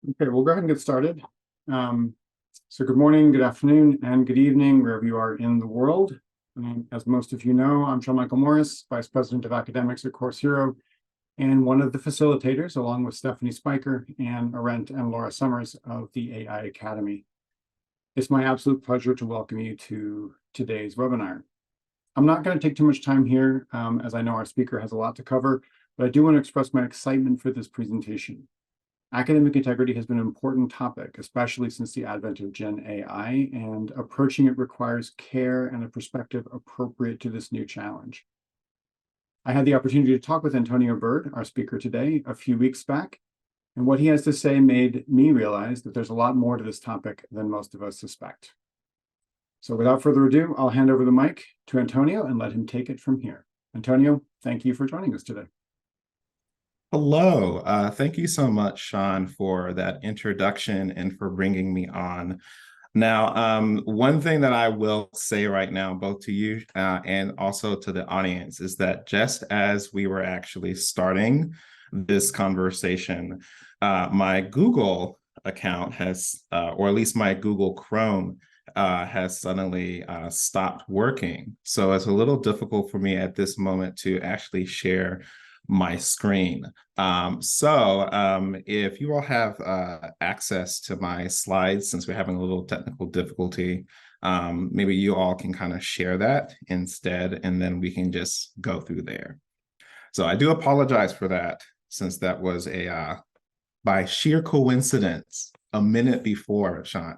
Okay, we'll go ahead and get started. So good morning, good afternoon, and good evening, wherever you are in the world. As most of you know, I'm Sean Michael Morris, Vice President of Academics at Course Hero, and one of the facilitators, along with Stephanie Spiker, Anne Arendt, and Laura Summers of the AI Academy. It's my absolute pleasure to welcome you to today's webinar. I'm not going to take too much time here, as I know our speaker has a lot to cover, but I do want to express my excitement for this presentation. Academic integrity has been an important topic, especially since the advent of GenAI, and approaching it requires care and a perspective appropriate to this new challenge. I had the opportunity to talk with Antonio Byrd, our speaker today, a few weeks back, and what he has to say made me realize that there's a lot more to this topic than most of us suspect. So without further ado, I'll hand over the mic to Antonio and let him take it from here. Antonio, thank you for joining us today. Hello. Thank you so much, Sean, for that introduction and for bringing me on. Now, one thing that I will say right now, both to you and also to the audience, is that just as we were actually starting this conversation, my Google account has, or at least my Google Chrome, has suddenly stopped working. So it's a little difficult for me at this moment to actually share my screen. If you all have access to my slides, since we're having a little technical difficulty, maybe you all can kind of share that instead, and then we can just go through there. So I do apologize for that, since that was by sheer coincidence, a minute before, Sean.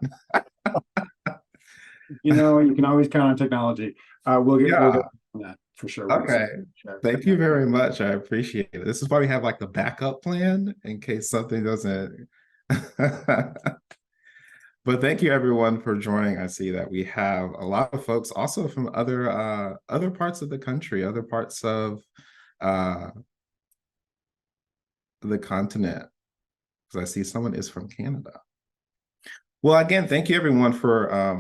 You know, you can always count on technology. We'll get on that for sure. Okay. Thank you very much. I appreciate it. This is why we have like the backup plan in case something doesn't. But thank you everyone for joining. I see that we have a lot of folks also from other parts of the country, other parts of the continent. Because I see someone is from Canada. Well, again, thank you everyone for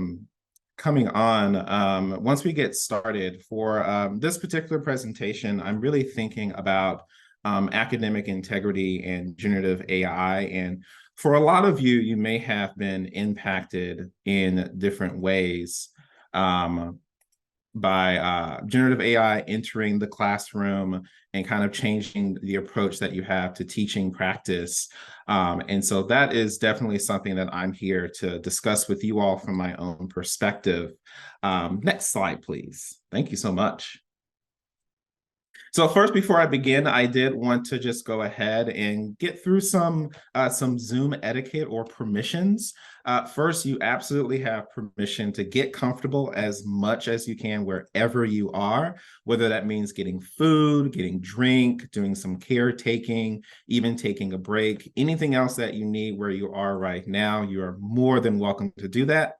coming on. Once we get started, for this particular presentation, I'm really thinking about academic integrity and generative AI. And for a lot of you, you may have been impacted in different ways by generative AI entering the classroom and kind of changing the approach that you have to teaching practice. And so that is definitely something that I'm here to discuss with you all from my own perspective. Next slide, please. Thank you so much. So first, before I begin, I did want to just go ahead and get through some Zoom etiquette or permissions. First, you absolutely have permission to get comfortable as much as you can wherever you are, whether that means getting food, getting drink, doing some caretaking, even taking a break, anything else that you need where you are right now, you are more than welcome to do that.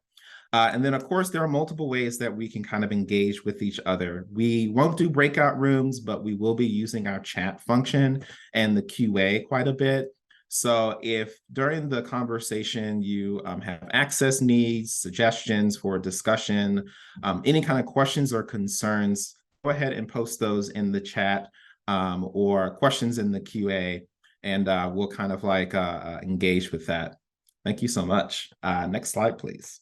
And then, of course, there are multiple ways that we can kind of engage with each other. We won't do breakout rooms, but we will be using our chat function and the QA quite a bit. So if during the conversation you have access needs, suggestions for discussion, any kind of questions or concerns, go ahead and post those in the chat or questions in the QA, and we'll kind of like engage with that. Thank you so much. Next slide, please.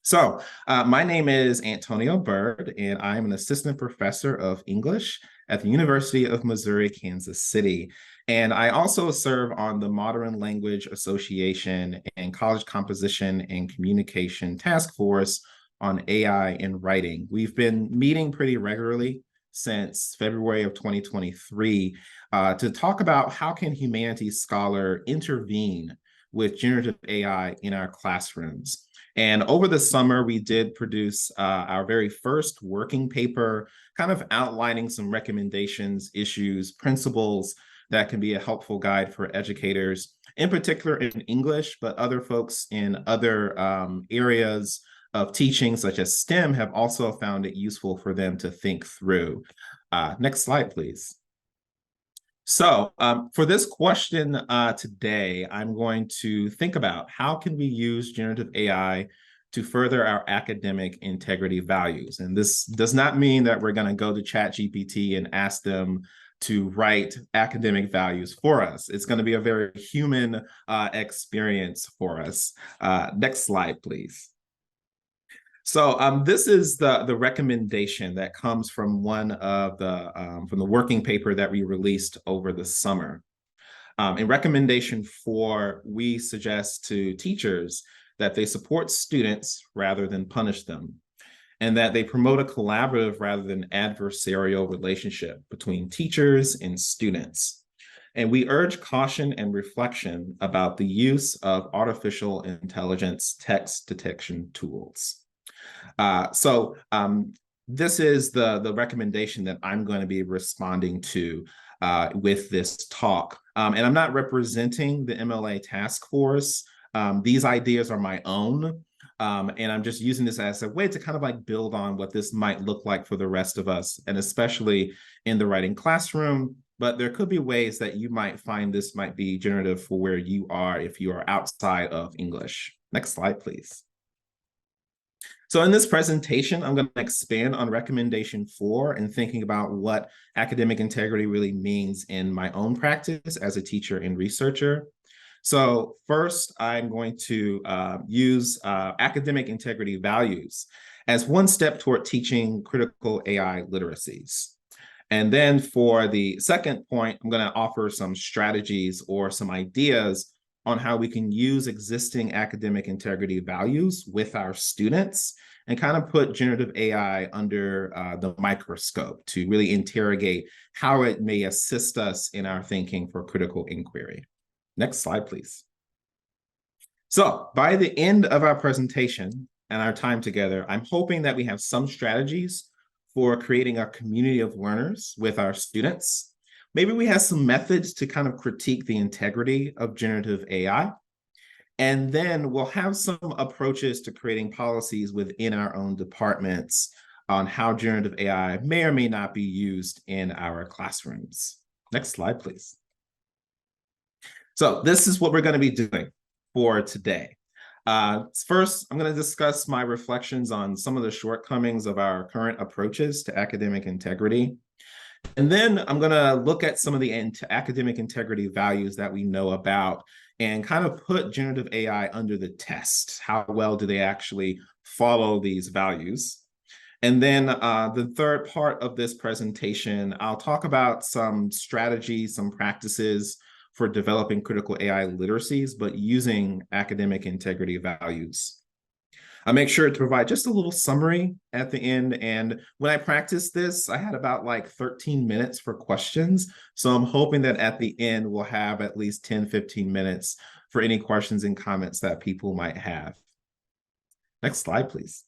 So my name is Antonio Byrd, and I'm an assistant professor of English at the University of Missouri, Kansas City. And I also serve on the Modern Language Association and College Composition and Communication Task Force on AI and Writing. We've been meeting pretty regularly since February of 2023 to talk about how can humanities scholar intervene with generative AI in our classrooms. And over the summer, we did produce our very first working paper, kind of outlining some recommendations, issues, principles that can be a helpful guide for educators, in particular in English, but other folks in other areas of teaching, such as STEM, have also found it useful for them to think through. Next slide, please. So for this question today, I'm going to think about how can we use generative AI to further our academic integrity values. And this does not mean that we're going to go to ChatGPT and ask them to write academic values for us. It's going to be a very human experience for us. Next slide, please. So this is the recommendation that comes from one of from the working paper that we released over the summer. In recommendation 4, we suggest to teachers that they support students rather than punish them, and that they promote a collaborative rather than adversarial relationship between teachers and students. And we urge caution and reflection about the use of artificial intelligence text detection tools. This is the recommendation that I'm going to be responding to with this talk. And I'm not representing the MLA task force. These ideas are my own. And I'm just using this as a way to kind of like build on what this might look like for the rest of us, and especially in the writing classroom. But there could be ways that you might find this might be generative for where you are if you are outside of English. Next slide, please. So in this presentation, I'm going to expand on recommendation 4 and thinking about what academic integrity really means in my own practice as a teacher and researcher. So first, I'm going to use academic integrity values as one step toward teaching critical AI literacies. And then for the second point, I'm going to offer some strategies or some ideas on how we can use existing academic integrity values with our students and kind of put generative AI under the microscope to really interrogate how it may assist us in our thinking for critical inquiry. Next slide, please. So by the end of our presentation and our time together, I'm hoping that we have some strategies for creating a community of learners with our students. Maybe we have some methods to kind of critique the integrity of generative AI. And then we'll have some approaches to creating policies within our own departments on how generative AI may or may not be used in our classrooms. Next slide, please. So this is what we're going to be doing for today. First, I'm going to discuss my reflections on some of the shortcomings of our current approaches to academic integrity. And then I'm going to look at some of the academic integrity values that we know about and kind of put generative AI under the test. How well do they actually follow these values? And then the third part of this presentation, I'll talk about some strategies, some practices for developing critical AI literacies, but using academic integrity values. I make sure to provide just a little summary at the end. And when I practiced this, I had about like 13 minutes for questions. So I'm hoping that at the end, we'll have at least 10, 15 minutes for any questions and comments that people might have. Next slide, please.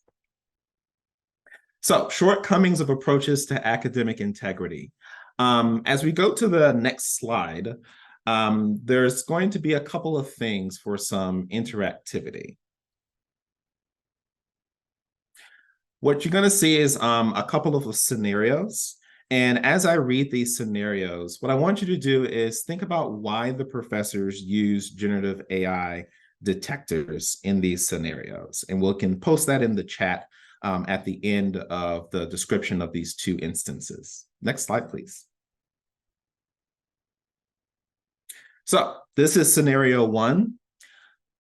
So shortcomings of approaches to academic integrity. As we go to the next slide, there's going to be a couple of things for some interactivity. What you're going to see is a couple of scenarios. And as I read these scenarios, what I want you to do is think about why the professors use generative AI detectors in these scenarios. And we can post that in the chat at the end of the description of these two instances. Next slide, please. So this is scenario 1.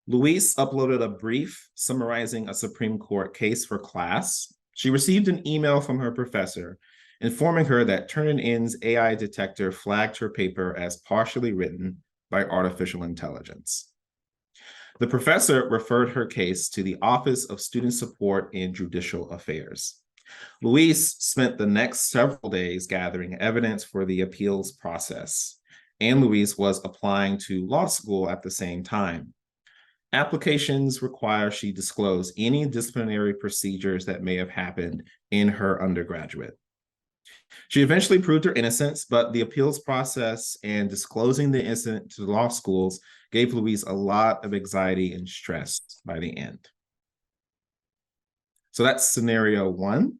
Louise uploaded a brief summarizing a Supreme Court case for class. She received an email from her professor informing her that Turnitin's AI detector flagged her paper as partially written by artificial intelligence. The professor referred her case to the Office of Student Support and Judicial Affairs. Louise spent the next several days gathering evidence for the appeals process, and Louise was applying to law school at the same time. Applications require she disclose any disciplinary procedures that may have happened in her undergraduate. She eventually proved her innocence, but the appeals process and disclosing the incident to law schools gave Louise a lot of anxiety and stress by the end. So that's scenario 1.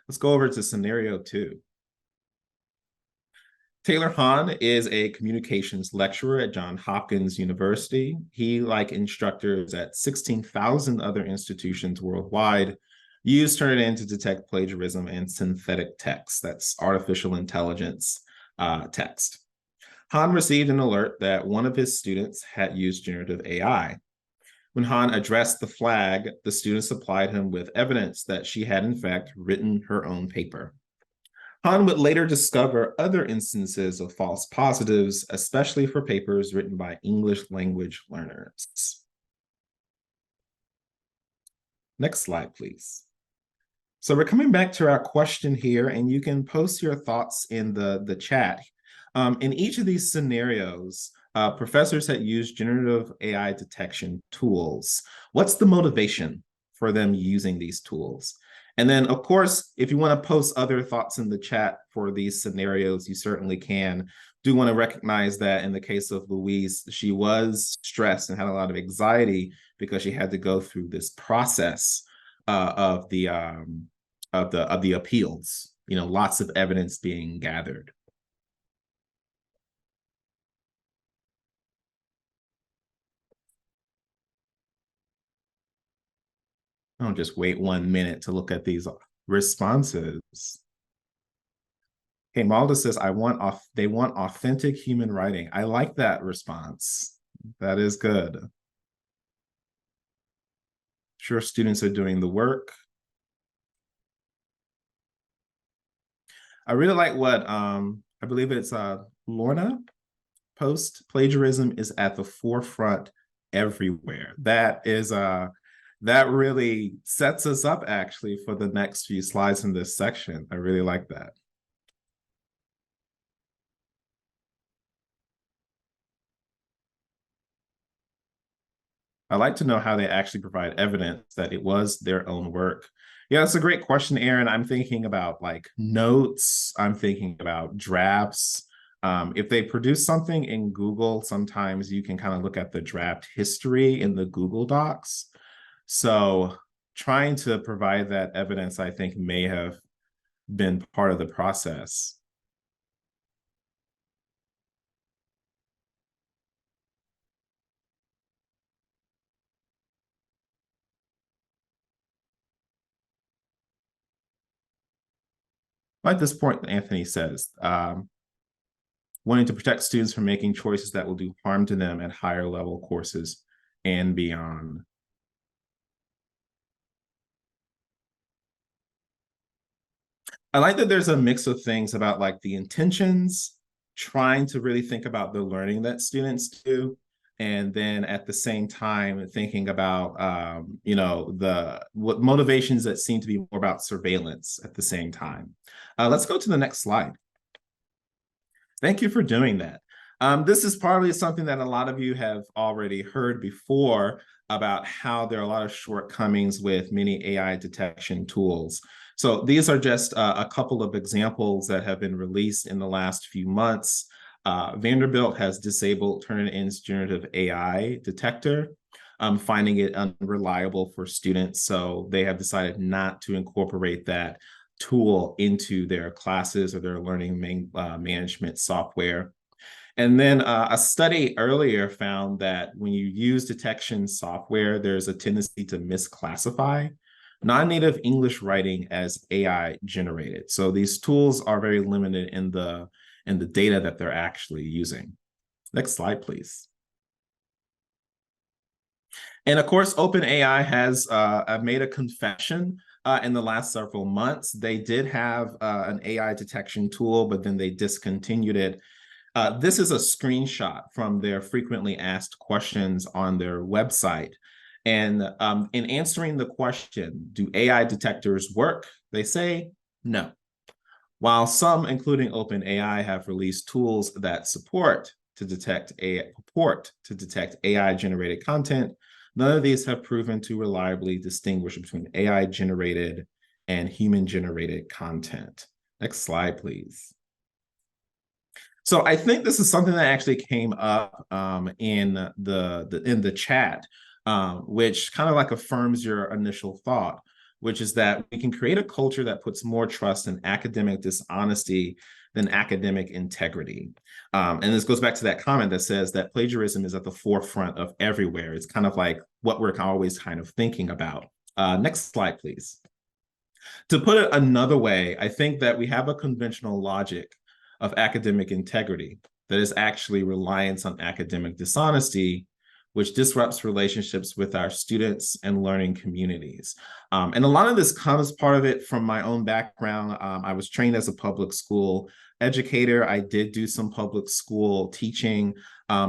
Let's go over to scenario 2. Taylor Hahn is a communications lecturer at Johns Hopkins University. He, like instructors at 16,000 other institutions worldwide, used Turnitin to detect plagiarism and synthetic text, that's artificial intelligence, text. Han received an alert that one of his students had used generative AI. When Han addressed the flag, the student supplied him with evidence that she had in fact written her own paper. Han would later discover other instances of false positives, especially for papers written by English language learners. Next slide, please. So we're coming back to our question here, and you can post your thoughts in the chat. In each of these scenarios, professors had used generative AI detection tools. What's the motivation for them using these tools? And then, of course, if you want to post other thoughts in the chat for these scenarios, you certainly can. Do want to recognize that in the case of Louise, she was stressed and had a lot of anxiety because she had to go through this process of the appeals. You know, lots of evidence being gathered. I'll just wait 1 minute to look at these responses. Okay, Malda says, they want authentic human writing. I like that response. That is good. Sure, students are doing the work. I really like what I believe it's Lorna post. Plagiarism is at the forefront everywhere. That is that really sets us up actually for the next few slides in this section. I really like that. I like to know how they actually provide evidence that it was their own work. Yeah, that's a great question, Aaron. I'm thinking about like notes. I'm thinking about drafts. If they produce something in Google, sometimes you can kind of look at the draft history in the Google Docs. So trying to provide that evidence, I think, may have been part of the process. At this point, Anthony says, wanting to protect students from making choices that will do harm to them at higher level courses and beyond. I like that there's a mix of things about like the intentions, trying to really think about the learning that students do, and then at the same time thinking about you know, what motivations that seem to be more about surveillance at the same time. Let's go to the next slide. Thank you for doing that. This is probably something that a lot of you have already heard before about how there are a lot of shortcomings with many AI detection tools. So these are just a couple of examples that have been released in the last few months. Vanderbilt has disabled Turnitin's generative AI detector, finding it unreliable for students. So they have decided not to incorporate that tool into their classes or their learning management software. And then a study earlier found that when you use detection software, there's a tendency to misclassify non-native English writing as AI generated. So these tools are very limited in the data that they're actually using. Next slide, please. And of course, OpenAI has made a confession in the last several months. They did have an AI detection tool, but then they discontinued it. This is a screenshot from their frequently asked questions on their website. And in answering the question, do AI detectors work? They say no. While some, including OpenAI, have released tools that purport to detect AI-generated content, none of these have proven to reliably distinguish between AI-generated and human-generated content. Next slide, please. So I think this is something that actually came up in the chat, which kind of like affirms your initial thought, which is that we can create a culture that puts more trust in academic dishonesty than academic integrity. And this goes back to that comment that says that plagiarism is at the forefront of everywhere. It's kind of like what we're always kind of thinking about. Next slide, please. To put it another way, I think that we have a conventional logic of academic integrity that is actually reliance on academic dishonesty, which disrupts relationships with our students and learning communities. And a lot of this comes part of it from my own background. I was trained as a public school educator. I did do some public school teaching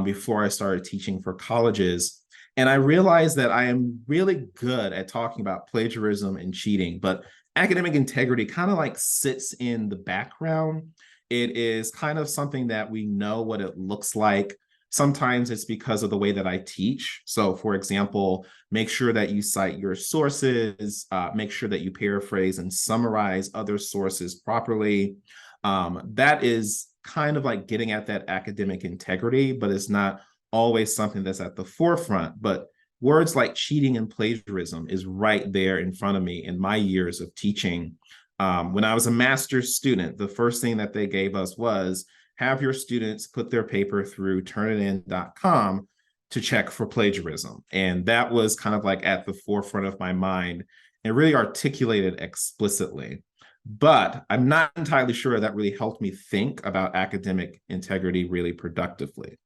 before I started teaching for colleges. And I realized that I am really good at talking about plagiarism and cheating, but academic integrity kind of like sits in the background. It is kind of something that we know what it looks like. Sometimes it's because of the way that I teach. So, for example, make sure that you cite your sources, make sure that you paraphrase and summarize other sources properly. That is kind of like getting at that academic integrity, but it's not always something that's at the forefront. But words like cheating and plagiarism is right there in front of me in my years of teaching. When I was a master's student, the first thing that they gave us was have your students put their paper through turnitin.com to check for plagiarism. And that was kind of like at the forefront of my mind and really articulated explicitly. But I'm not entirely sure that really helped me think about academic integrity really productively.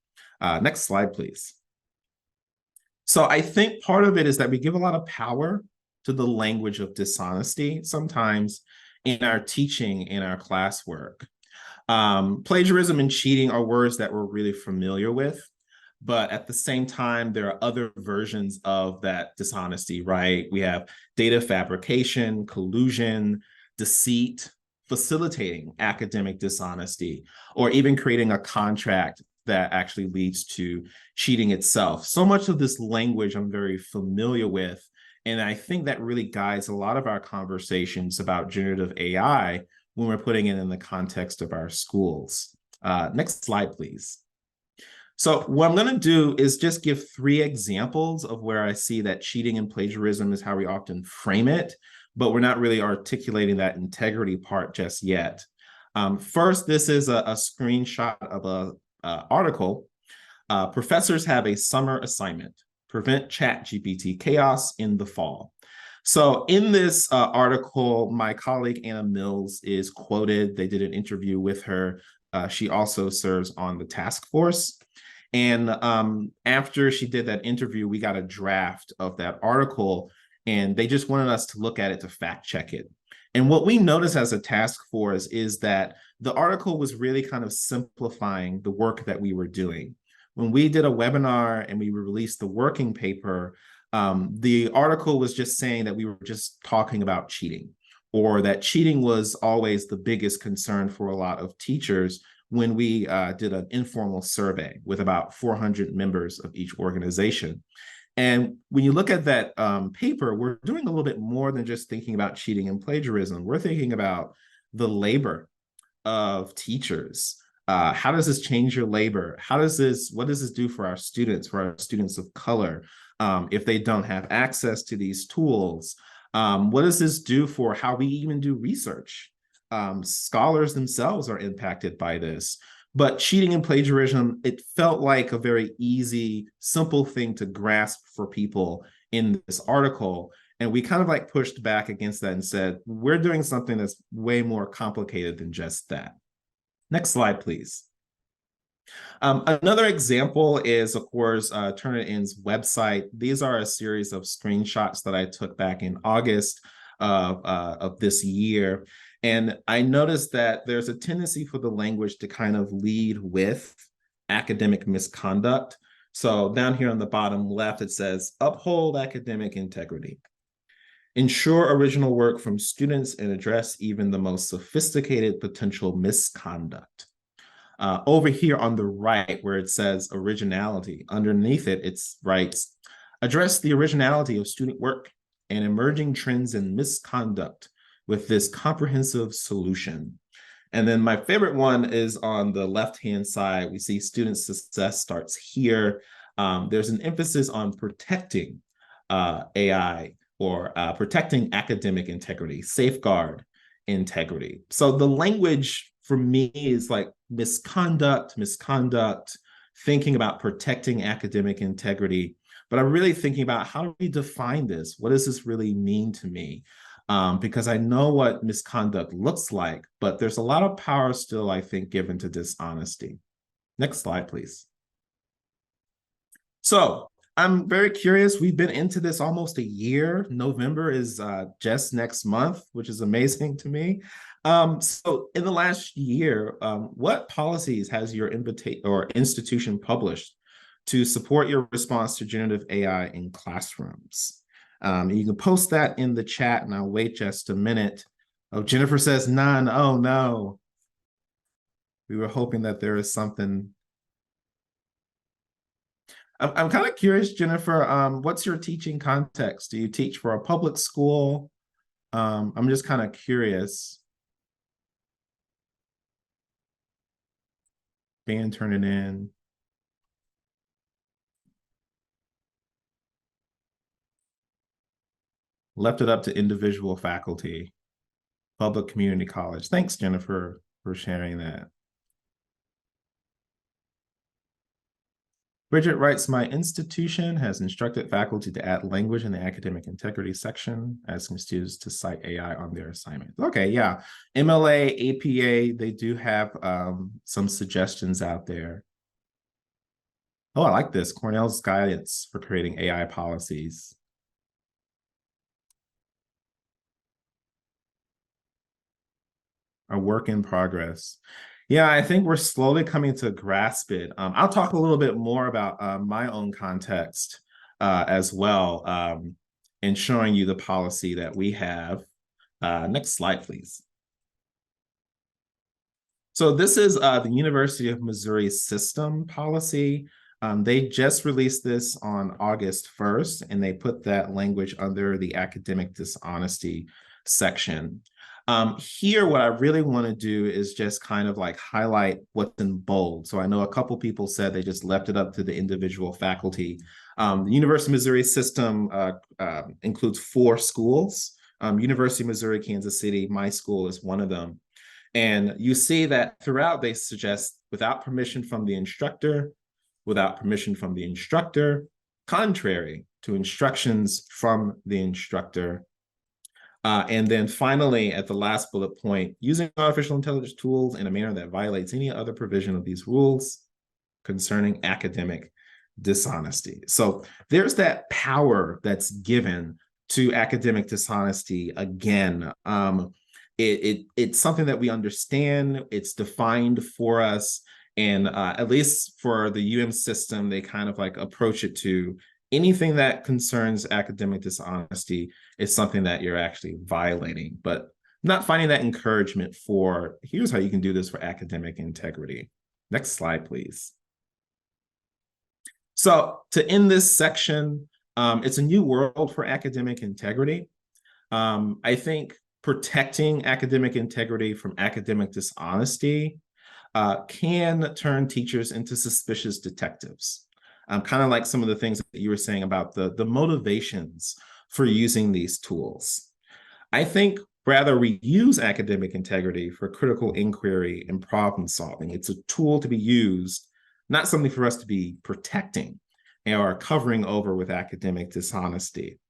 Next slide, please. So I think part of it is that we give a lot of power to the language of dishonesty sometimes in our teaching, in our classwork. Plagiarism and cheating are words that we're really familiar with, but at the same time, there are other versions of that dishonesty, right? We have data fabrication, collusion, deceit, facilitating academic dishonesty, or even creating a contract that actually leads to cheating itself. So much of this language I'm very familiar with, and I think that really guides a lot of our conversations about generative AI when we're putting it in the context of our schools. Next slide, please. So what I'm going to do is just give 3 examples of where I see that cheating and plagiarism is how we often frame it, but we're not really articulating that integrity part just yet. First, this is a screenshot of an article. Professors have a summer assignment: prevent ChatGPT chaos in the fall. So in this article, my colleague Anna Mills is quoted. They did an interview with her. She also serves on the task force. And after she did that interview, we got a draft of that article, and they just wanted us to look at it to fact check it. And what we noticed as a task force is that the article was really kind of simplifying the work that we were doing. When we did a webinar and we released the working paper, the article was just saying that we were just talking about cheating, or that cheating was always the biggest concern for a lot of teachers when we did an informal survey with about 400 members of each organization. And when you look at that paper, we're doing a little bit more than just thinking about cheating and plagiarism. We're thinking about the labor of teachers. How does this change your labor? What does this do for our students of color, if they don't have access to these tools? What does this do for how we even do research? Scholars themselves are impacted by this. But cheating and plagiarism, it felt like a very easy, simple thing to grasp for people in this article. And we kind of like pushed back against that and said, we're doing something that's way more complicated than just that. Next slide, please. Another example is, of course, Turnitin's website. These are a series of screenshots that I took back in August of this year. And I noticed that there's a tendency for the language to kind of lead with academic misconduct. So down here on the bottom left, it says, uphold academic integrity. Ensure original work from students and address even the most sophisticated potential misconduct. Over here on the right, where it says originality, underneath it, it writes, address the originality of student work and emerging trends in misconduct with this comprehensive solution. And then my favorite one is on the left-hand side. We see student success starts here. There's an emphasis on protecting AI, or protecting academic integrity, safeguard integrity. So the language for me is like misconduct, thinking about protecting academic integrity. But I'm really thinking about, how do we define this? What does this really mean to me? because I know what misconduct looks like, but there's a lot of power still, I think, given to dishonesty. Next slide, please. So I'm very curious. We've been into this almost a year. November is just next month, which is amazing to me. So in the last year, what policies has your institution published to support your response to generative AI in classrooms? You can post that in the chat, and I'll wait just a minute. Oh, Jennifer says none. Oh, no. We were hoping that there is something. I'm kind of curious, Jennifer, what's your teaching context? Do you teach for a public school? I'm just kind of curious. Ban, turn it in. Left it up to individual faculty. Public community college. Thanks, Jennifer, for sharing that. Bridget writes, my institution has instructed faculty to add language in the academic integrity section, asking students to cite AI on their assignments. Okay, yeah. MLA, APA, they do have some suggestions out there. Oh, I like this. Cornell's guidance for creating AI policies. A work in progress. Yeah, I think we're slowly coming to grasp it. I'll talk a little bit more about my own context as well, in showing you the policy that we have. Next slide, please. So this is the University of Missouri system policy. They just released this on August 1st, and they put that language under the academic dishonesty section. Here, what I really want to do is just kind of like highlight what's in bold. So I know a couple people said they just left it up to the individual faculty. The University of Missouri system includes 4 schools. University of Missouri, Kansas City, my school is one of them. And you see that throughout, they suggest without permission from the instructor, contrary to instructions from the instructor. And then finally, at the last bullet point, using artificial intelligence tools in a manner that violates any other provision of these rules concerning academic dishonesty. So there's that power that's given to academic dishonesty again. It's something that we understand. It's defined for us. And at least for the UM system, they kind of like approach it to anything that concerns academic dishonesty is something that you're actually violating, but not finding that encouragement for, here's how you can do this for academic integrity. Next slide, please. So to end this section, it's a new world for academic integrity. I think protecting academic integrity from academic dishonesty can turn teachers into suspicious detectives. Kind of like some of the things that you were saying about the motivations for using these tools. I think rather we use academic integrity for critical inquiry and problem solving. It's a tool to be used, not something for us to be protecting or covering over with academic dishonesty.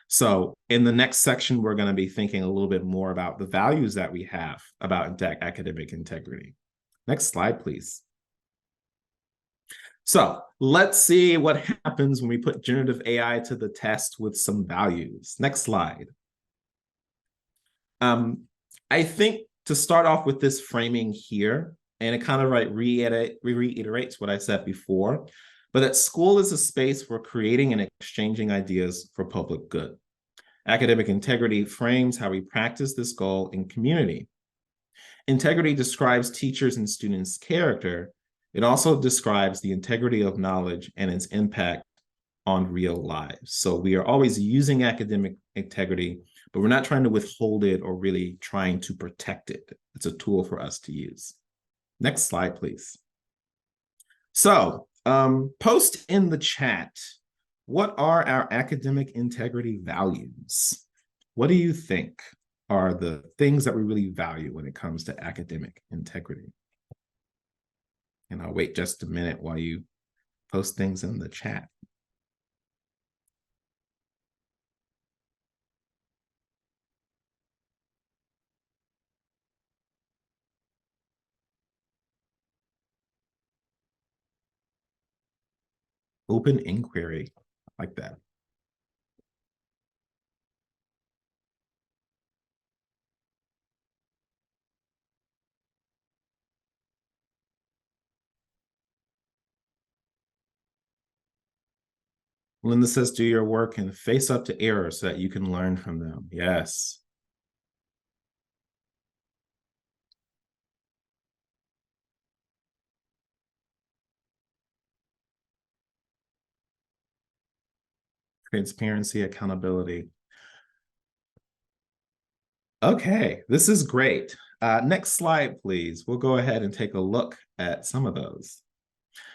So in the next section, we're going to be thinking a little bit more about the values that we have about academic integrity. Next slide, please. So let's see what happens when we put generative AI to the test with some values. Next slide. I think to start off with this framing here, and it kind of reiterates what I said before, but that school is a space for creating and exchanging ideas for public good. Academic integrity frames how we practice this goal in community. Integrity describes teachers' and students' character. It also describes the integrity of knowledge and its impact on real lives. So we are always using academic integrity, but we're not trying to withhold it or really trying to protect it. It's a tool for us to use. Next slide, please. So post in the chat, what are our academic integrity values? What do you think are the things that we really value when it comes to academic integrity? And I'll wait just a minute while you post things in the chat. Open inquiry, like that. Linda says, do your work and face up to errors so that you can learn from them. Yes. Transparency, accountability. Okay, this is great. Next slide, please. We'll go ahead and take a look at some of those.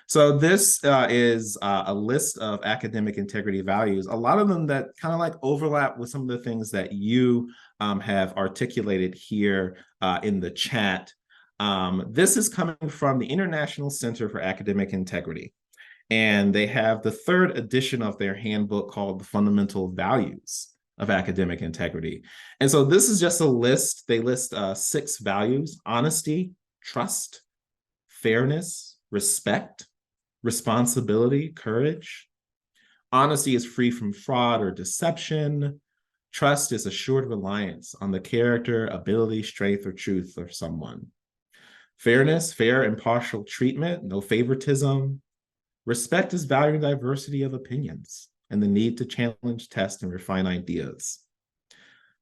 So this is a list of academic integrity values, a lot of them that kind of like overlap with some of the things that you have articulated here in the chat. This is coming from the International Center for Academic Integrity, and they have the third edition of their handbook called The Fundamental Values of Academic Integrity. And so this is just a list. They list 6 values: honesty, trust, fairness, respect, responsibility, courage. Honesty is free from fraud or deception. Trust is assured reliance on the character, ability, strength, or truth of someone. Fairness, fair, impartial treatment, no favoritism. Respect is valuing diversity of opinions and the need to challenge, test, and refine ideas.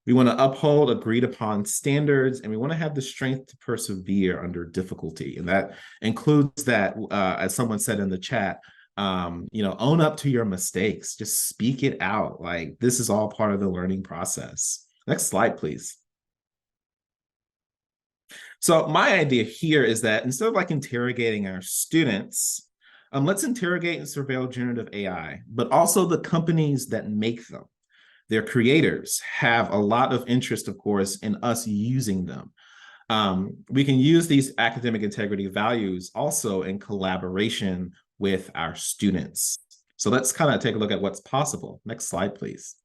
We want to uphold agreed upon standards, and we want to have the strength to persevere under difficulty. And that includes that, as someone said in the chat, own up to your mistakes. Just speak it out. Like, this is all part of the learning process. Next slide, please. So my idea here is that instead of like interrogating our students, let's interrogate and surveil generative AI, but also the companies that make them. Their creators have a lot of interest, of course, in us using them. We can use these academic integrity values also in collaboration with our students. So let's kind of take a look at what's possible. Next slide, please.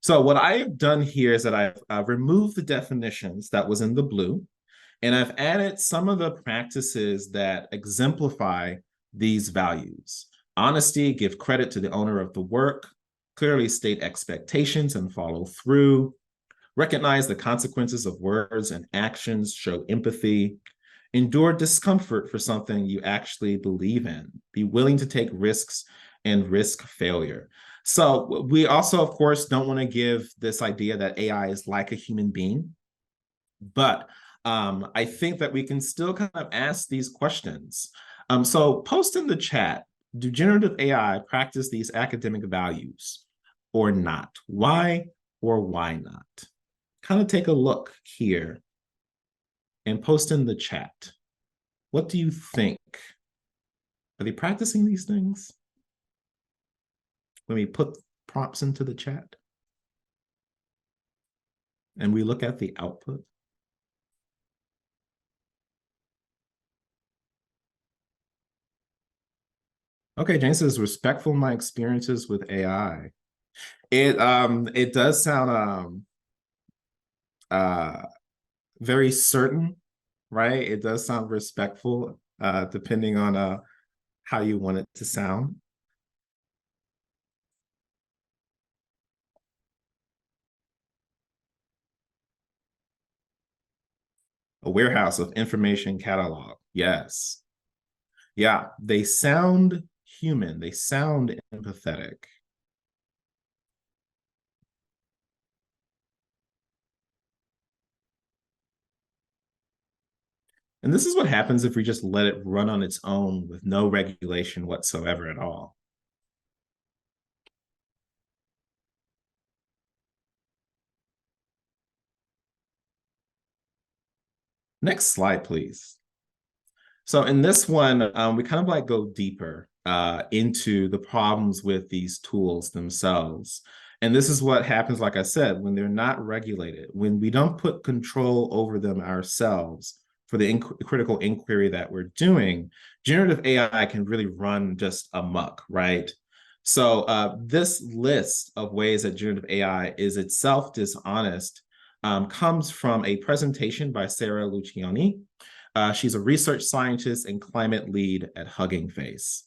So what I've done here is that I've removed the definitions that was in the blue, and I've added some of the practices that exemplify these values. Honesty, give credit to the owner of the work. Clearly state expectations and follow through. Recognize the consequences of words and actions, show empathy. Endure discomfort for something you actually believe in. Be willing to take risks and risk failure. So we also, of course, don't want to give this idea that AI is like a human being, but I think that we can still kind of ask these questions. So post in the chat, do generative AI practice these academic values or not? Why or why not? Kind of take a look here and post in the chat. What do you think? Are they practicing these things? When we put prompts into the chat and we look at the output. Okay, Jane says, respectful in my experiences with AI. It does sound very certain, right? It does sound respectful, depending on how you want it to sound. A warehouse of information catalog. Yes. Yeah, they sound human. They sound empathetic. And this is what happens if we just let it run on its own with no regulation whatsoever at all. Next slide, please. So in this one, we kind of like go deeper into the problems with these tools themselves. And this is what happens, like I said, when they're not regulated, when we don't put control over them ourselves for the critical inquiry that we're doing, generative AI can really run just amok, right? So this list of ways that generative AI is itself dishonest comes from a presentation by Sarah Luciani. She's a research scientist and climate lead at Hugging Face.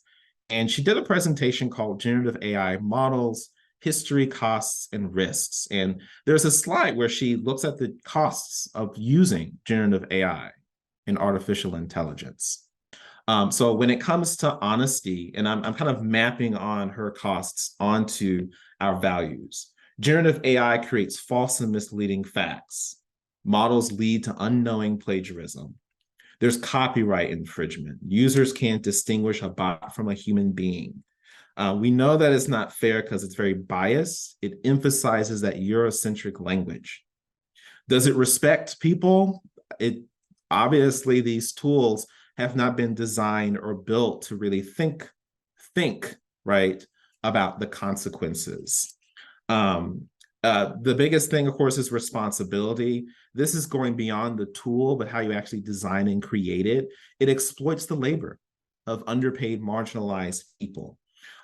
and she did a presentation called Generative AI Models, History, Costs, and Risks. And there's a slide where she looks at the costs of using generative AI and artificial intelligence. So when it comes to honesty, and I'm kind of mapping on her costs onto our values, generative AI creates false and misleading facts. Models lead to unknowing plagiarism. There's copyright infringement. Users can't distinguish a bot from a human being. We know that it's not fair because it's very biased. It emphasizes that Eurocentric language. Does it respect people? Obviously, these tools have not been designed or built to really think right about the consequences. The biggest thing, of course, is responsibility. This is going beyond the tool, but how you actually design and create it. It exploits the labor of underpaid, marginalized people.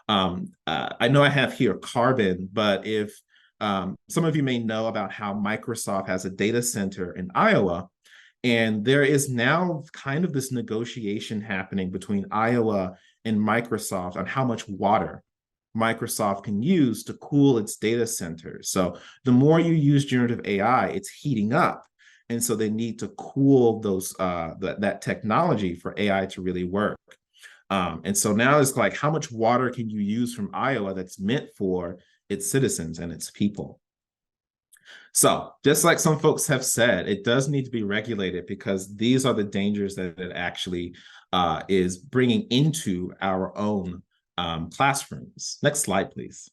I know I have here carbon, but if some of you may know about how Microsoft has a data center in Iowa, and there is now kind of this negotiation happening between Iowa and Microsoft on how much water Microsoft can use to cool its data centers. So the more you use generative AI, it's heating up. And so they need to cool those that technology for AI to really work. And so now it's like, how much water can you use from Iowa that's meant for its citizens and its people? So just like some folks have said, it does need to be regulated because these are the dangers that it actually is bringing into our own classrooms. Next slide, please.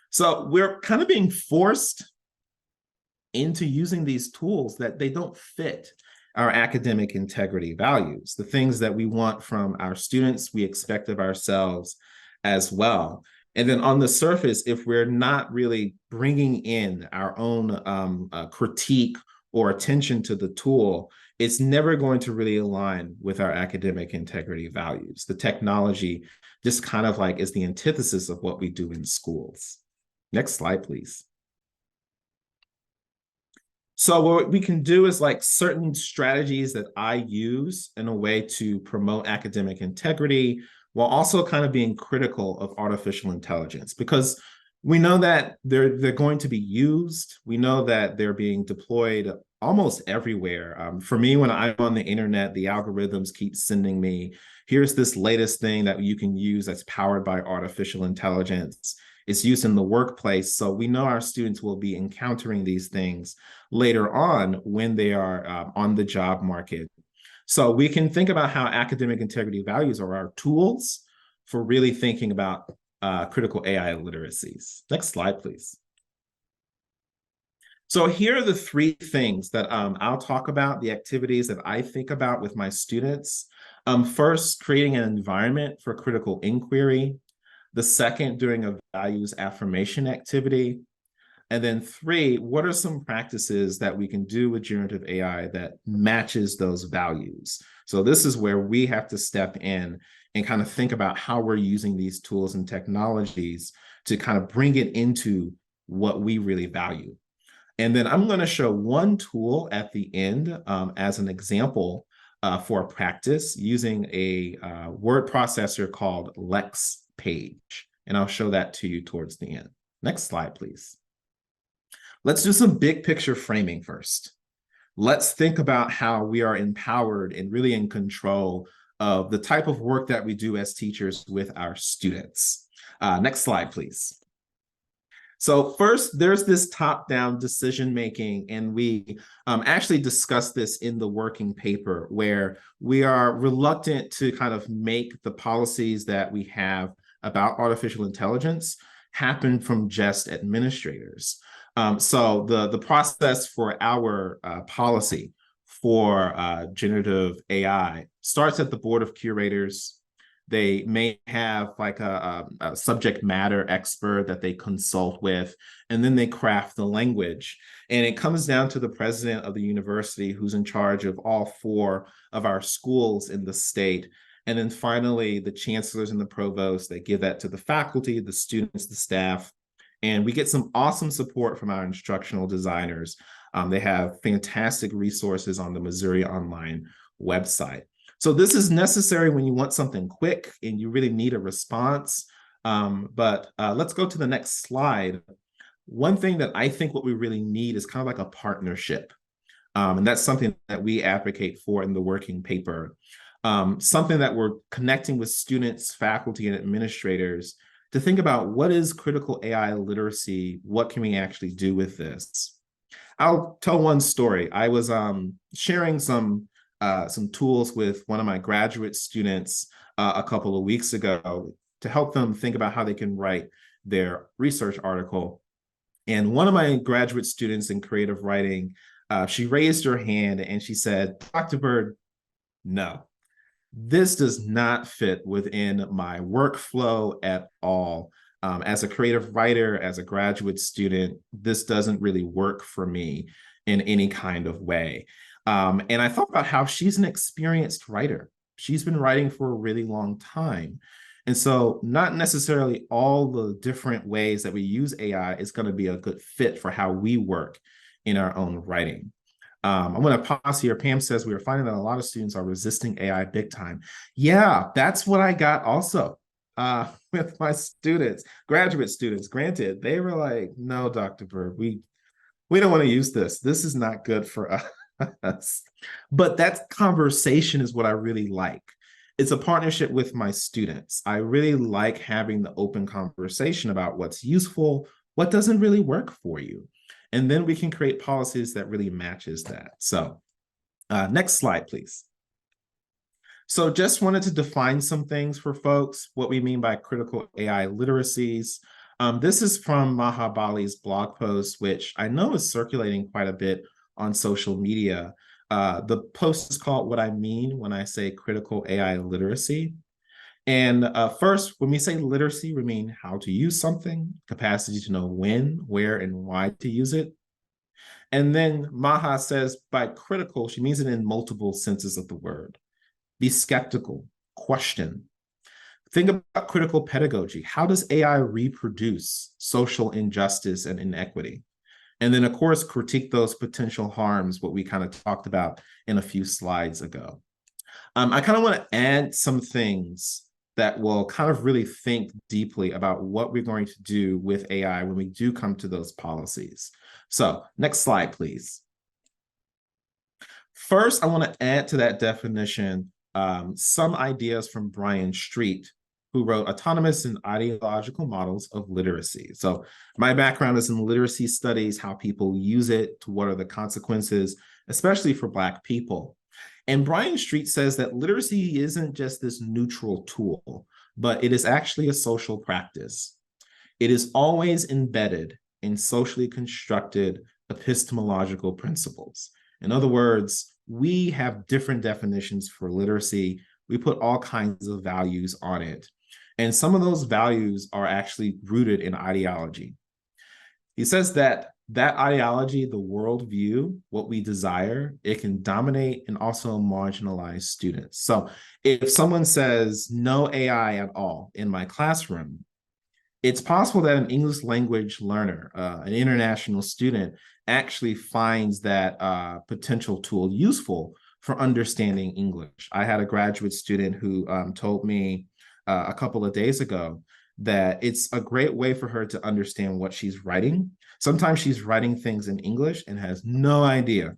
So we're kind of being forced into using these tools that they don't fit our academic integrity values, the things that we want from our students, we expect of ourselves as well. And then on the surface, if we're not really bringing in our own critique or attention to the tool, it's never going to really align with our academic integrity values. The technology just kind of like is the antithesis of what we do in schools. Next slide, please. So what we can do is like certain strategies that I use in a way to promote academic integrity while also kind of being critical of artificial intelligence, because we know that they're going to be used. We know that they're being deployed almost everywhere. For me, when I'm on the internet, the algorithms keep sending me, here's this latest thing that you can use that's powered by artificial intelligence. It's used in the workplace. So we know our students will be encountering these things later on when they are on the job market. So we can think about how academic integrity values are our tools for really thinking about critical AI literacies. Next slide, please. So here are the three things that I'll talk about, the activities that I think about with my students. First, creating an environment for critical inquiry. The second, doing a values affirmation activity. And then three, what are some practices that we can do with generative AI that matches those values? So this is where we have to step in and kind of think about how we're using these tools and technologies to kind of bring it into what we really value. And then I'm going to show one tool at the end as an example for practice using a word processor called Lex Page. And I'll show that to you towards the end. Next slide, please. Let's do some big picture framing first. Let's think about how we are empowered and really in control of the type of work that we do as teachers with our students. Next slide, please. So first, there's this top-down decision-making, and we actually discussed this in the working paper, where we are reluctant to kind of make the policies that we have about artificial intelligence happen from just administrators. So the process for our policy for generative AI starts at the board of curators. They may have like a subject matter expert that they consult with, and then they craft the language. And it comes down to the president of the university, who's in charge of all 4 of our schools in the state. And then finally, the chancellors and the provosts, they give that to the faculty, the students, the staff. And we get some awesome support from our instructional designers. They have fantastic resources on the Missouri Online website. So this is necessary when you want something quick and you really need a response. But let's go to the next slide. One thing that I think what we really need is kind of like a partnership. And that's something that we advocate for in the working paper. Something that we're connecting with students, faculty, and administrators to think about what is critical AI literacy? What can we actually do with this? I'll tell one story. I was sharing some tools with one of my graduate students a couple of weeks ago to help them think about how they can write their research article. And one of my graduate students in creative writing, she raised her hand and she said, Dr. Byrd, no, this does not fit within my workflow at all. As a creative writer, as a graduate student, this doesn't really work for me in any kind of way. And I thought about how she's an experienced writer. She's been writing for a really long time. And so not necessarily all the different ways that we use AI is going to be a good fit for how we work in our own writing. I'm going to pause here. Pam says we are finding that a lot of students are resisting AI big time. Yeah, that's what I got also with my students, graduate students. Granted, they were like, no, Dr. Byrd, we don't want to use this. This is not good for us. But that conversation is what I really like. It's a partnership with my students. I really like having the open conversation about what's useful, what doesn't really work for you. And then we can create policies that really matches that. So next slide, please. So just wanted to define some things for folks, what we mean by critical AI literacies. This is from Maha Bali's blog post, which I know is circulating quite a bit on social media. The post is called What I Mean When I Say Critical AI Literacy. And first, when we say literacy, we mean how to use something, capacity to know when, where, and why to use it. And then Maha says by critical, she means it in multiple senses of the word. Be skeptical, question. Think about critical pedagogy. How does AI reproduce social injustice and inequity? And then, of course, critique those potential harms, what we kind of talked about in a few slides ago. I kind of want to add some things that will kind of really think deeply about what we're going to do with AI when we do come to those policies. So next slide, please. First, I want to add to that definition some ideas from Brian Street, who wrote Autonomous and Ideological Models of Literacy. So my background is in literacy studies, how people use it, to what are the consequences, especially for Black people. And Brian Street says that literacy isn't just this neutral tool, but it is actually a social practice. It is always embedded in socially constructed epistemological principles. In other words, we have different definitions for literacy. We put all kinds of values on it. And some of those values are actually rooted in ideology. He says that ideology, the worldview, what we desire, it can dominate and also marginalize students. So if someone says no AI at all in my classroom, it's possible that an English language learner, an international student, actually finds that potential tool useful for understanding English. I had a graduate student who told me a couple of days ago that it's a great way for her to understand what she's writing. Sometimes she's writing things in English and has no idea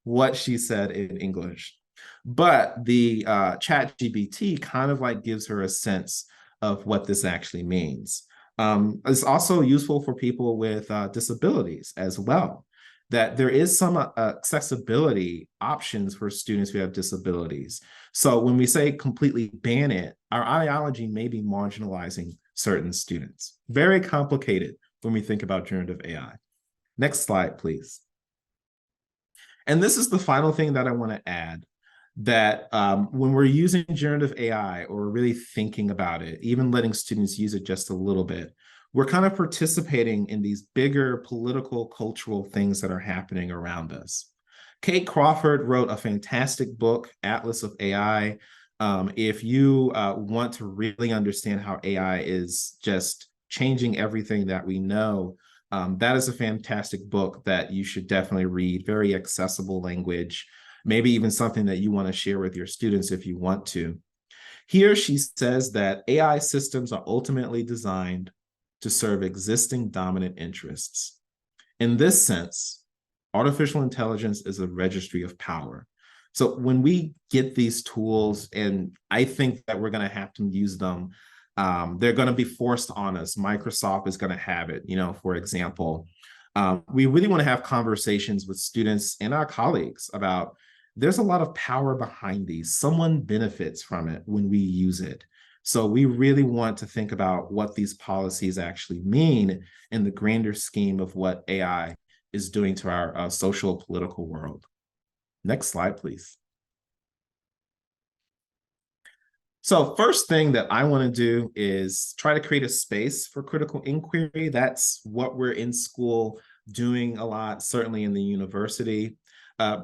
what she said in English. But the ChatGPT kind of like gives her a sense of what this actually means. It's also useful for people with disabilities as well, that there is some accessibility options for students who have disabilities. So when we say completely ban it, our ideology may be marginalizing certain students. Very complicated when we think about generative AI. Next slide, please. And this is the final thing that I want to add, that when we're using generative AI or really thinking about it, even letting students use it just a little bit, we're kind of participating in these bigger political, cultural things that are happening around us. Kate Crawford wrote a fantastic book, Atlas of AI. If you want to really understand how AI is just changing everything that we know, that is a fantastic book that you should definitely read. Very accessible language. maybe even something that you want to share with your students if you want to. Here she says that AI systems are ultimately designed to serve existing dominant interests. In this sense, artificial intelligence is a registry of power. So when we get these tools, and I think that we're going to have to use them, they're going to be forced on us. Microsoft is going to have it, for example. We really want to have conversations with students and our colleagues about there's a lot of power behind these. Someone benefits from it when we use it. So we really want to think about what these policies actually mean in the grander scheme of what AI is doing to our social political world. Next slide, please. So first thing that I want to do is try to create a space for critical inquiry. That's what we're in school doing a lot, certainly in the university.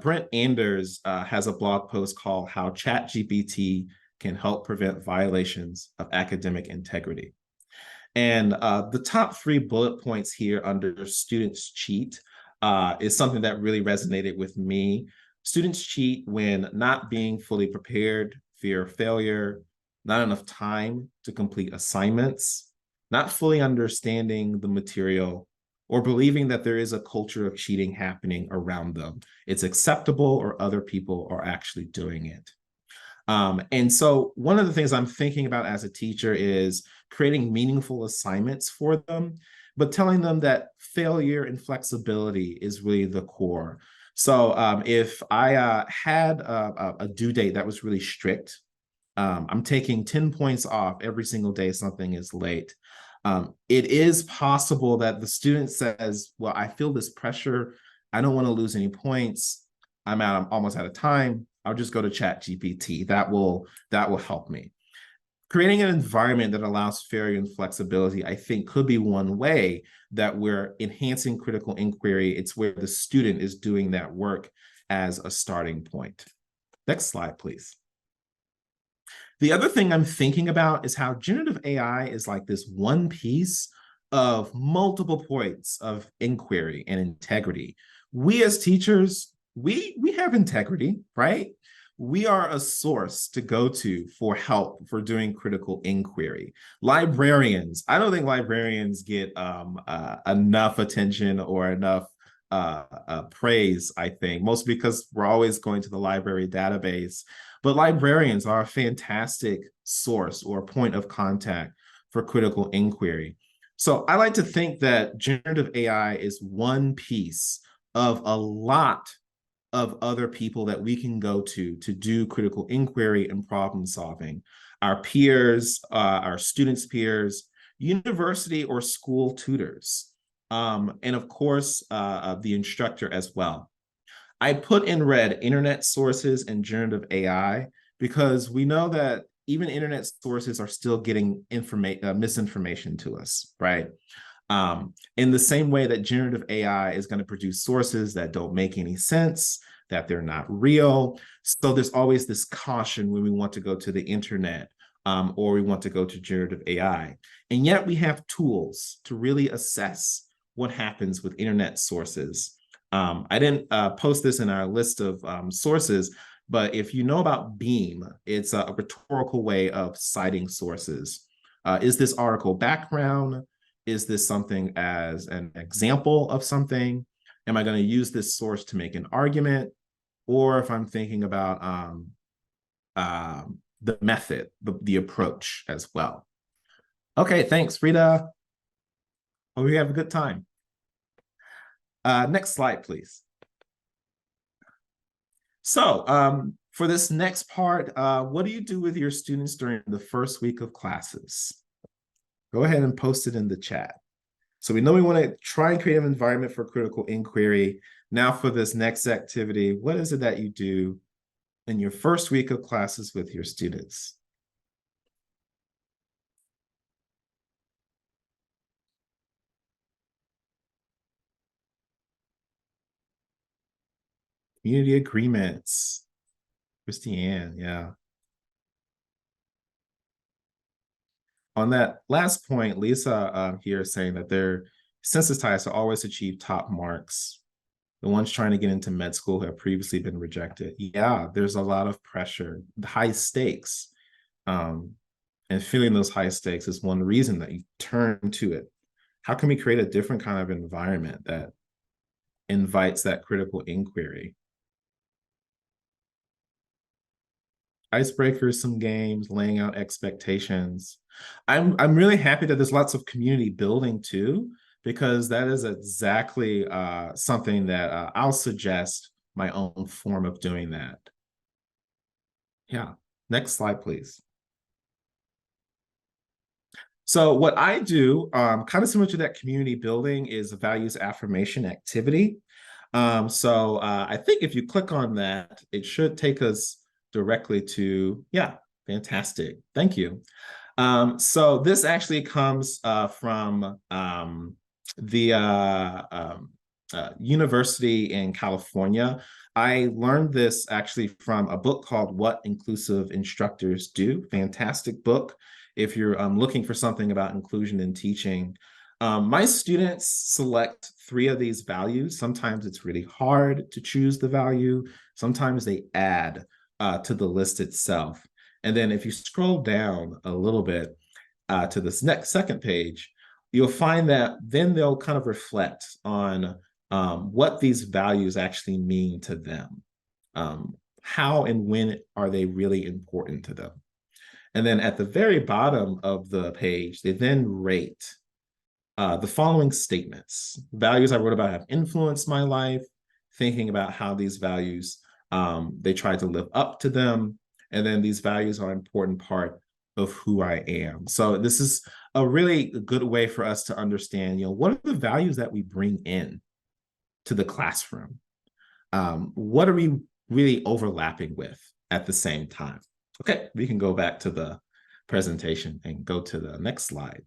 Brent Anders has a blog post called How ChatGPT Can Help Prevent Violations of Academic Integrity. And the top 3 bullet points here under students cheat is something that really resonated with me. Students cheat when not being fully prepared, fear of failure, not enough time to complete assignments, not fully understanding the material, or believing that there is a culture of cheating happening around them. It's acceptable or other people are actually doing it. And so one of the things I'm thinking about as a teacher is creating meaningful assignments for them, but telling them that failure and flexibility is really the core. So if I had a due date that was really strict, I'm taking 10 points off every single day something is late. It is possible that the student says, well, I feel this pressure. I don't want to lose any points. I'm almost out of time. I'll just go to ChatGPT. That will help me. Creating an environment that allows failure and flexibility, I think, could be one way that we're enhancing critical inquiry. It's where the student is doing that work as a starting point. Next slide, please. The other thing I'm thinking about is how generative AI is like this one piece of multiple points of inquiry and integrity. We as teachers, we have integrity, right? We are a source to go to for help for doing critical inquiry. Librarians, I don't think librarians get enough attention or enough praise, I think, mostly because we're always going to the library database. But librarians are a fantastic source or point of contact for critical inquiry. So I like to think that generative AI is one piece of a lot of other people that we can go to do critical inquiry and problem solving. Our peers, our students' peers, university or school tutors, and of course, the instructor as well. I put in red internet sources and generative AI because we know that even internet sources are still getting misinformation to us, right? In the same way that generative AI is going to produce sources that don't make any sense, that they're not real. So there's always this caution when we want to go to the internet or we want to go to generative AI. And yet we have tools to really assess what happens with internet sources. I didn't post this in our list of sources, but if you know about Beam, it's a rhetorical way of citing sources. Is this article background? Is this something as an example of something? Am I going to use this source to make an argument? Or if I'm thinking about the method, the approach as well. Okay, thanks, Rita. Hope you have a good time. Next slide, please. So for this next part, what do you do with your students during the first week of classes? Go ahead and post it in the chat. So we know we want to try and create an environment for critical inquiry. Now for this next activity, what is it that you do in your first week of classes with your students? Community agreements. Christiane, yeah. On that last point, Lisa here is saying that they're sensitized to always achieve top marks. the ones trying to get into med school who have previously been rejected. Yeah, there's a lot of pressure, high stakes. And feeling those high stakes is one reason that you turn to it. How can we create a different kind of environment that invites that critical inquiry? Icebreakers, some games, laying out expectations. I'm really happy that there's lots of community building too, because that is exactly something that I'll suggest my own form of doing that. Yeah, next slide, please. So what I do, kind of similar to that community building, is a values affirmation activity. I think if you click on that, it should take us directly to, yeah, fantastic. Thank you. So this actually comes from the university in California. I learned this actually from a book called What Inclusive Instructors Do. Fantastic book if you're looking for something about inclusion in teaching. My students select 3 of these values. Sometimes it's really hard to choose the value. Sometimes they add to the list itself. And then if you scroll down a little bit to this second page, you'll find that then they'll kind of reflect on what these values actually mean to them. How and when are they really important to them? And then at the very bottom of the page, they then rate the following statements. Values I wrote about have influenced my life, thinking about how these values, they try to live up to them. And then these values are an important part of who I am. So this is a really good way for us to understand, what are the values that we bring in to the classroom? What are we really overlapping with at the same time? Okay, we can go back to the presentation and go to the next slide.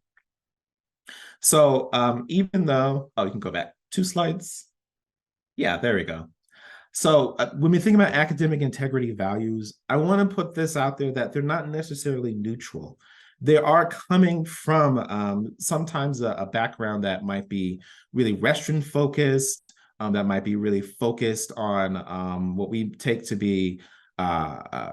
So even though, you can go back 2 slides. Yeah, there we go. So when we think about academic integrity values, I want to put this out there that they're not necessarily neutral. They are coming from sometimes a background that might be really Western focused, that might be really focused on what we take to be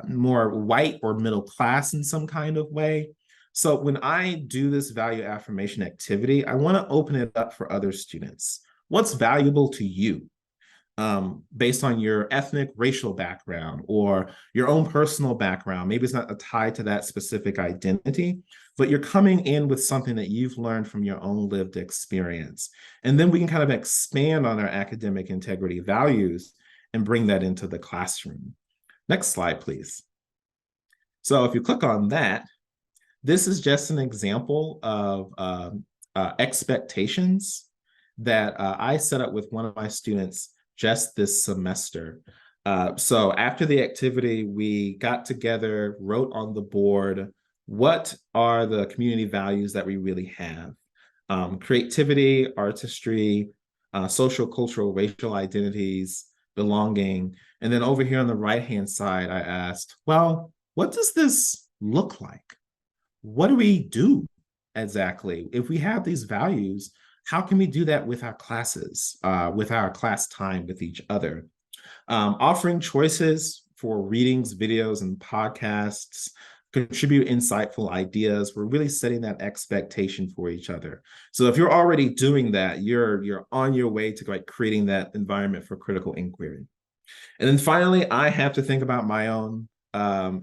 more white or middle class in some kind of way. So when I do this value affirmation activity, I want to open it up for other students. What's valuable to you? Based on your ethnic, racial background or your own personal background. Maybe it's not tied to that specific identity, but you're coming in with something that you've learned from your own lived experience. And then we can kind of expand on our academic integrity values and bring that into the classroom. Next slide, please. So if you click on that, this is just an example of expectations that I set up with one of my students just this semester. So after the activity, we got together, wrote on the board, what are the community values that we really have? Creativity, artistry, social, cultural, racial identities, belonging. And then over here on the right-hand side, I asked, well, what does this look like? What do we do exactly? If we have these values, how can we do that with our classes, with our class time with each other? Offering choices for readings, videos, and podcasts, contribute insightful ideas. We're really setting that expectation for each other. So if you're already doing that, you're on your way to like creating that environment for critical inquiry. And then finally, I have to think about my own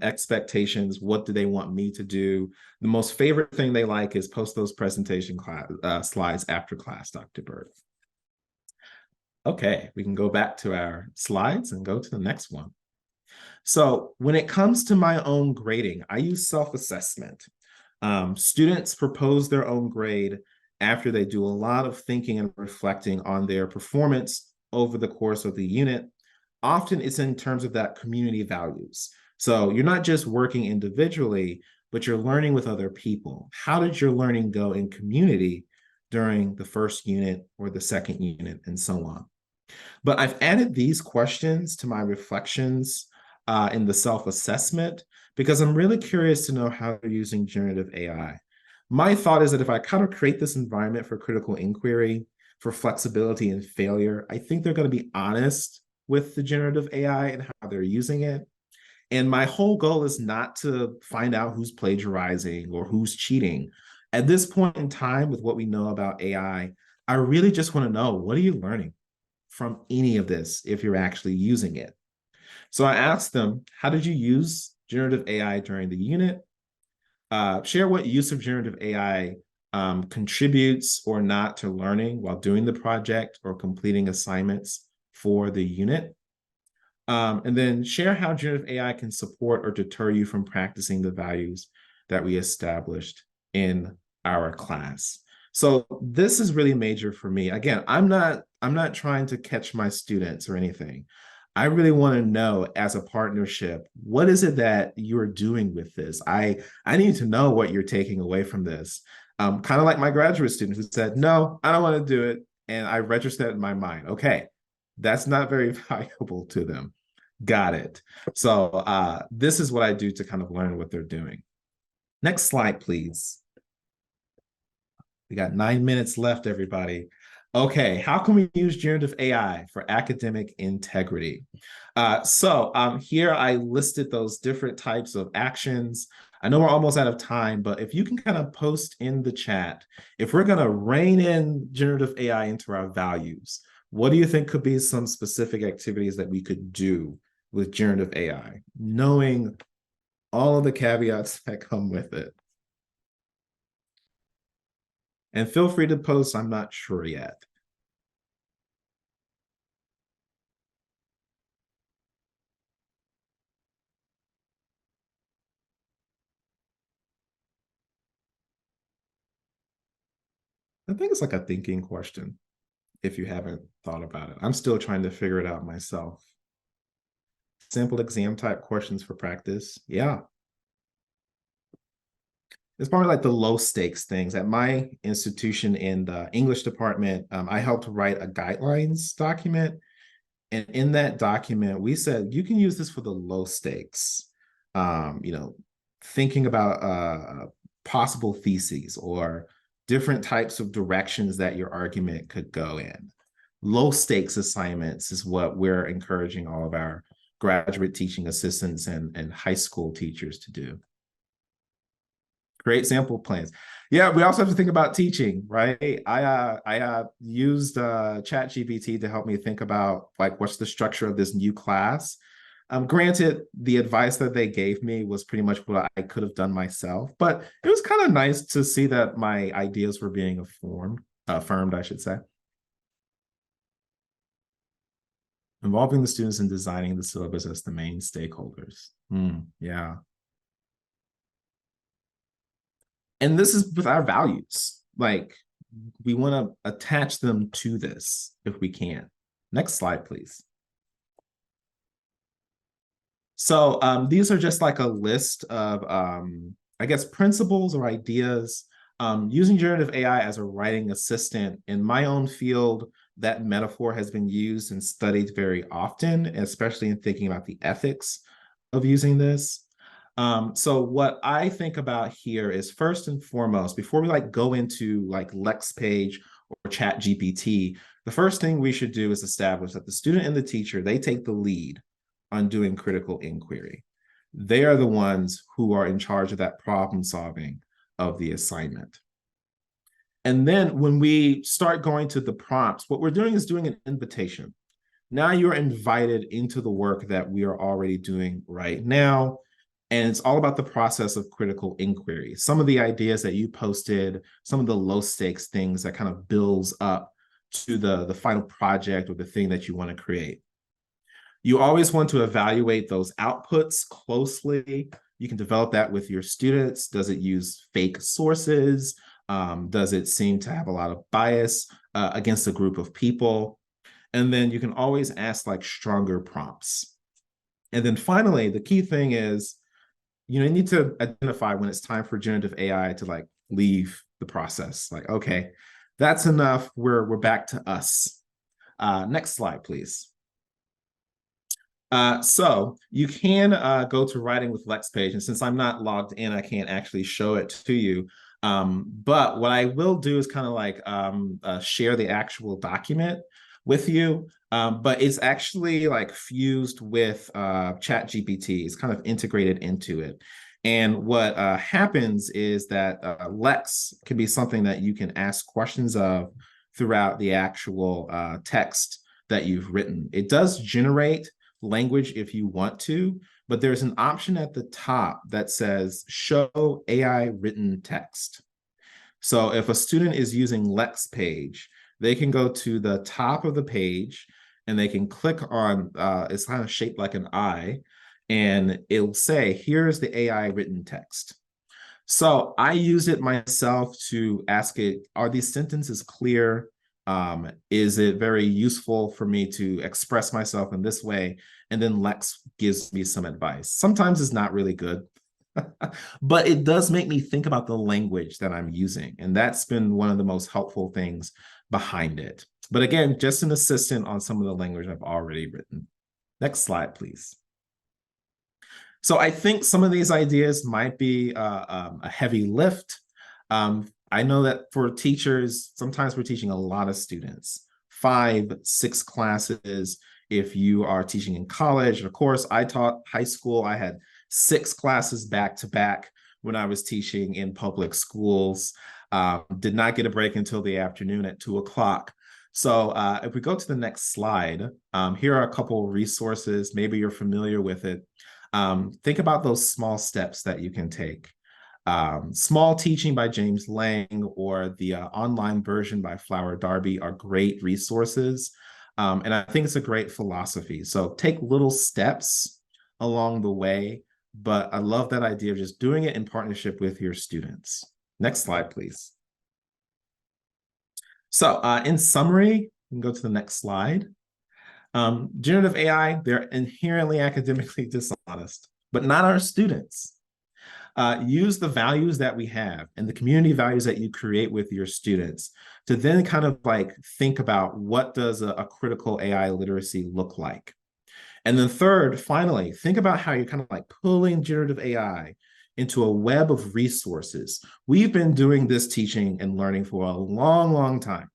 expectations. What do they want me to do? The most favorite thing they like is post those presentation slides after class, Dr. Byrd. Okay, we can go back to our slides and go to the next one. So when it comes to my own grading, I use self-assessment. Students propose their own grade after they do a lot of thinking and reflecting on their performance over the course of the unit. Often it's in terms of that community values. So you're not just working individually, but you're learning with other people. How did your learning go in community during the first unit or the second unit and so on? But I've added these questions to my reflections in the self-assessment because I'm really curious to know how you're using generative AI. My thought is that if I kind of create this environment for critical inquiry, for flexibility and failure. I think they're going to be honest with the generative AI and how they're using it. And my whole goal is not to find out who's plagiarizing or who's cheating. At this point in time, with what we know about I really just want to know, what are you learning from any of this if you're actually using it? So I asked them, how did you use generative AI during the unit? Share what use of generative AI contributes or not to learning while doing the project or completing assignments for the unit. And then share how generative AI can support or deter you from practicing the values that we established in our class. So this is really major for me. Again, I'm not trying to catch my students or anything. I really want to know, as a partnership, what is it that you're doing with this? I need to know what you're taking away from this. Kind of like my graduate student who said, no, I don't want to do it. And I registered that in my mind. Okay, that's not very valuable to them. Got it. So this is what I do to kind of learn what they're doing. Next slide, please. We got 9 minutes left, everybody. Okay, how can we use generative AI for academic integrity? Here I listed those different types of actions. I know we're almost out of time, but if you can kind of post in the chat, if we're going to rein in generative AI into our values, what do you think could be some specific activities that we could do with generative AI, knowing all of the caveats that come with it? And feel free to post, I'm not sure yet. I think it's like a thinking question, if you haven't thought about it. I'm still trying to figure it out myself. Simple exam type questions for practice. Yeah. It's probably like the low stakes things. At my institution in the English department, I helped write a guidelines document. And in that document, we said, you can use this for the low stakes, thinking about possible theses or different types of directions that your argument could go in. Low stakes assignments is what we're encouraging all of our graduate teaching assistants and high school teachers to do. Create sample plans. Yeah, we also have to think about teaching, right? I used ChatGPT to help me think about like what's the structure of this new class. Granted, the advice that they gave me was pretty much what I could have done myself, but it was kind of nice to see that my ideas were being affirmed, I should say. Involving the students in designing the syllabus as the main stakeholders. Yeah. And this is with our values. Like, we want to attach them to this if we can. Next slide, please. So these are just like a list of, I guess, principles or ideas. Using generative AI as a writing assistant. In my own field, that metaphor has been used and studied very often, especially in thinking about the ethics of using this. So what I think about here is, first and foremost, before we go into LexPage or ChatGPT, the first thing we should do is establish that the student and the teacher, they take the lead on doing critical inquiry. They are the ones who are in charge of that problem solving of the assignment. And then when we start going to the prompts, what we're doing is doing an invitation. Now you're invited into the work that we are already doing right now. And it's all about the process of critical inquiry. Some of the ideas that you posted, some of the low stakes things that kind of builds up to the final project or the thing that you want to create. You always want to evaluate those outputs closely. You can develop that with your students. Does it use fake sources? Does it seem to have a lot of bias against a group of people? And then you can always ask stronger prompts. And then finally, the key thing is, you need to identify when it's time for generative AI to leave the process. Okay, that's enough. We're back to us. Next slide, please. So you can go to Writing with LexPage, and since I'm not logged in, I can't actually show it to you. But what I will do is kind of like share the actual document with you. But it's actually like fused with Chat GPT. It's kind of integrated into it. And what happens is that Lex can be something that you can ask questions of throughout the actual text that you've written. It does generate language if you want to, but there's an option at the top that says show AI written text. So if a student is using Lex Page, they can go to the top of the page and they can click on, it's kind of shaped like an eye, and it'll say, here's the AI written text. So I use it myself to ask it, are these sentences clear? Is it very useful for me to express myself in this way? And then Lex gives me some advice. Sometimes it's not really good, but it does make me think about the language that I'm using. And that's been one of the most helpful things behind it. But again, just an assistant on some of the language I've already written. Next slide, please. So I think some of these ideas might be a heavy lift. I know that for teachers, sometimes we're teaching a lot of students, 5, 6 classes. If you are teaching in college, of course, I taught high school. I had 6 classes back to back when I was teaching in public schools. Did not get a break until the afternoon at 2 o'clock. So if we go to the next slide, here are a couple of resources. Maybe you're familiar with it. Think about those small steps that you can take. Small Teaching by James Lang or the online version by Flower Darby are great resources. And I think it's a great philosophy. So take little steps along the way, but I love that idea of just doing it in partnership with your students. Next slide, please. So in summary, we can go to the next slide. Generative AI, they're inherently academically dishonest, but not our students. Use the values that we have and the community values that you create with your students to then kind of like think about what does a critical AI literacy look like. And then third, finally, think about how you're kind of like pulling generative AI into a web of resources. We've been doing this teaching and learning for a long, long time.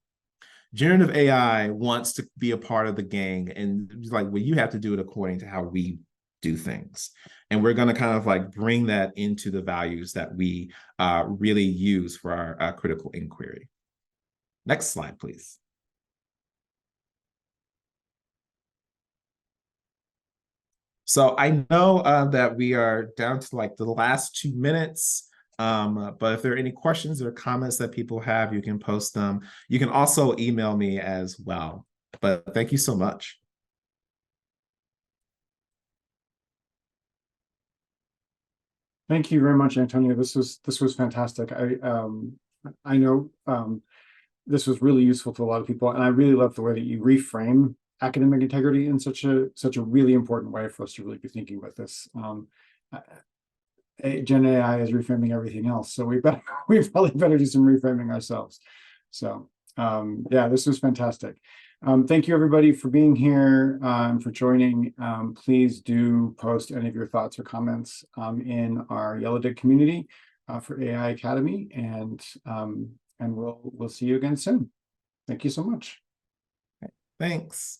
Generative AI wants to be a part of the gang, and like, well, you have to do it according to how we do things. And we're going to kind of like bring that into the values that we really use for our critical inquiry. Next slide, please. So I know that we are down to like the last 2 minutes. But if there are any questions or comments that people have, you can post them. You can also email me as well. But thank you so much. Thank you very much, Antonio. This was fantastic. I know this was really useful to a lot of people, and I really love the way that you reframe academic integrity in such a really important way for us to really be thinking about this. Gen AI is reframing everything else, so we probably better do some reframing ourselves. So yeah, this was fantastic. Thank you everybody for being here and for joining. Please do post any of your thoughts or comments in our YellowDig community for AI Academy, and we'll see you again soon. Thank you so much. Thanks.